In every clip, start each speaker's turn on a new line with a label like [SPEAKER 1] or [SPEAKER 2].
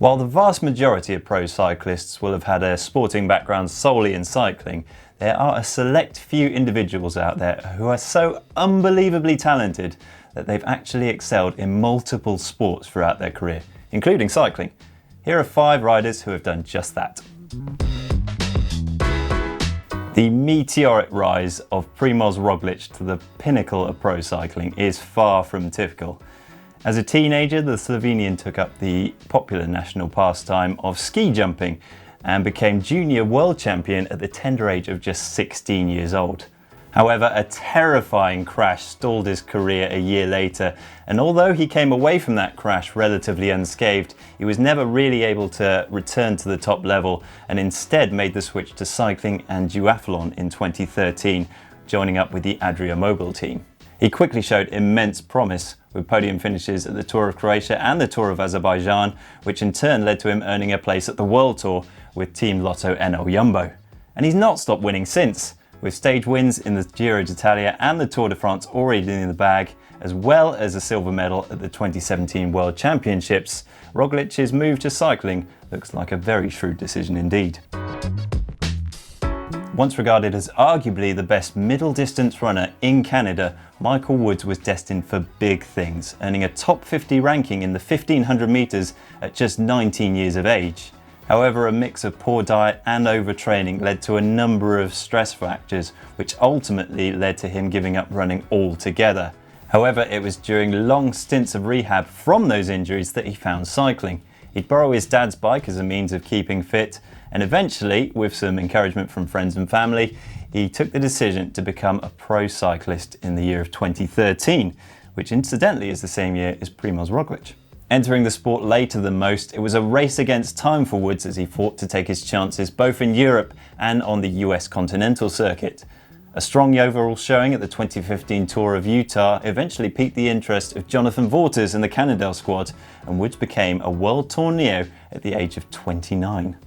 [SPEAKER 1] While the vast majority of pro cyclists will have had a sporting background solely in cycling, there are a select few individuals out there who are so unbelievably talented that they've actually excelled in multiple sports throughout their career, including cycling. Here are 5 riders who have done just that. The meteoric rise of Primož Roglič to the pinnacle of pro cycling is far from typical. As a teenager, the Slovenian took up the popular national pastime of ski jumping and became junior world champion at the tender age of just 16 years old. However, a terrifying crash stalled his career a year later, and although he came away from that crash relatively unscathed, he was never really able to return to the top level and instead made the switch to cycling and duathlon in 2013, joining up with the Adria Mobil team. He quickly showed immense promise, with podium finishes at the Tour of Croatia and the Tour of Azerbaijan, which in turn led to him earning a place at the World Tour with Team LottoNL-Jumbo. And he's not stopped winning since, with stage wins in the Giro d'Italia and the Tour de France already in the bag, as well as a silver medal at the 2017 World Championships. Roglic's move to cycling looks like a very shrewd decision indeed. Once regarded as arguably the best middle distance runner in Canada, Michael Woods was destined for big things, earning a top 50 ranking in the 1500 metres at just 19 years of age. However, a mix of poor diet and overtraining led to a number of stress fractures, which ultimately led to him giving up running altogether. However, it was during long stints of rehab from those injuries that he found cycling. He'd borrow his dad's bike as a means of keeping fit, and eventually, with some encouragement from friends and family, he took the decision to become a pro cyclist in the year of 2013, which incidentally is the same year as Primož Roglič. Entering the sport later than most, it was a race against time for Woods as he fought to take his chances both in Europe and on the US continental circuit. A strong overall showing at the 2015 Tour of Utah eventually piqued the interest of Jonathan Vaughters and the Cannondale squad, and Woods became a World Tour Neo at the age of 29.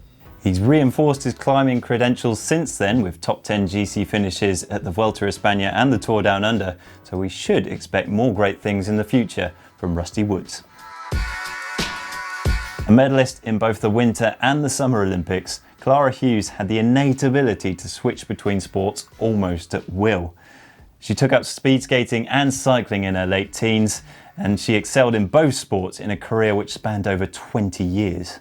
[SPEAKER 1] He's reinforced his climbing credentials since then with top 10 GC finishes at the Vuelta a España and the Tour Down Under, so we should expect more great things in the future from Rusty Woods. A medalist in both the Winter and the Summer Olympics, Clara Hughes had the innate ability to switch between sports almost at will. She took up speed skating and cycling in her late teens, and she excelled in both sports in a career which spanned over 20 years.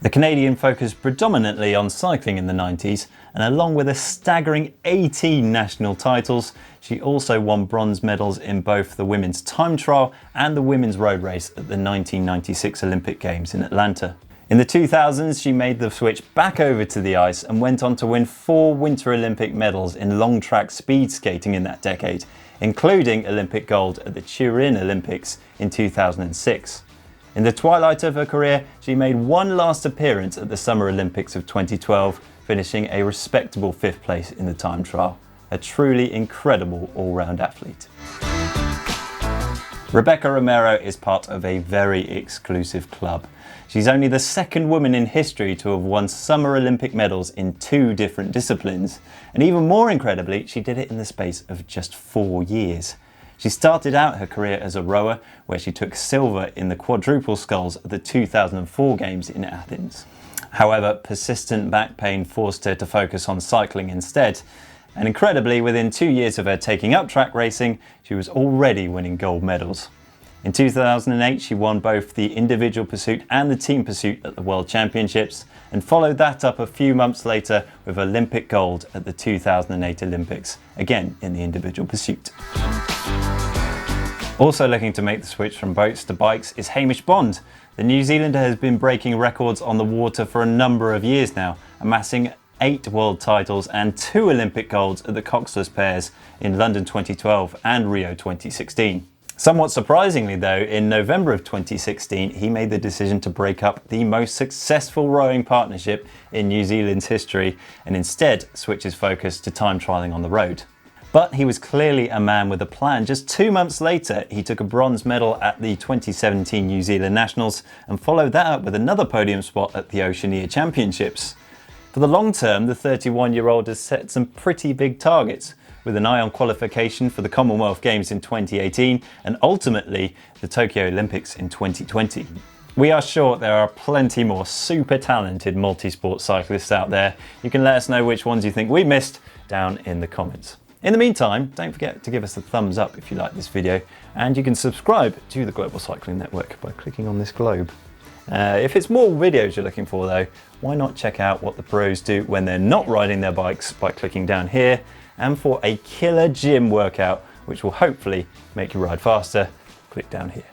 [SPEAKER 1] The Canadian focused predominantly on cycling in the 90s, and along with a staggering 18 national titles, she also won bronze medals in both the women's time trial and the women's road race at the 1996 Olympic Games in Atlanta. In the 2000s, she made the switch back over to the ice and went on to win 4 Winter Olympic medals in long track speed skating in that decade, including Olympic gold at the Turin Olympics in 2006. In the twilight of her career, she made one last appearance at the Summer Olympics of 2012, finishing a respectable 5th place in the time trial. A truly incredible all-round athlete. Rebekah Romero is part of a very exclusive club. She's only the 2nd woman in history to have won Summer Olympic medals in 2 different disciplines. And even more incredibly, she did it in the space of just 4 years. She started out her career as a rower, where she took silver in the quadruple sculls at the 2004 Games in Athens. However, persistent back pain forced her to focus on cycling instead, and incredibly, within 2 years of her taking up track racing, she was already winning gold medals. In 2008, she won both the individual pursuit and the team pursuit at the World Championships, and followed that up a few months later with Olympic gold at the 2008 Olympics, again in the individual pursuit. Also looking to make the switch from boats to bikes is Hamish Bond. The New Zealander has been breaking records on the water for a number of years now, amassing 8 world titles and 2 Olympic golds at the coxless pairs in London 2012 and Rio 2016. Somewhat surprisingly though, in November of 2016, he made the decision to break up the most successful rowing partnership in New Zealand's history and instead switch his focus to time trialling on the road. But he was clearly a man with a plan. Just 2 months later, he took a bronze medal at the 2017 New Zealand Nationals and followed that up with another podium spot at the Oceania Championships. For the long term, the 31-year-old has set some pretty big targets, with an eye on qualification for the Commonwealth Games in 2018 and ultimately the Tokyo Olympics in 2020. We are sure there are plenty more super talented multi-sport cyclists out there. You can let us know which ones you think we missed down in the comments. In the meantime, don't forget to give us a thumbs up if you like this video, and you can subscribe to the Global Cycling Network by clicking on this globe. If it's more videos you're looking for though, why not check out what the pros do when they're not riding their bikes by clicking down here, and for a killer gym workout which will hopefully make you ride faster, click down here.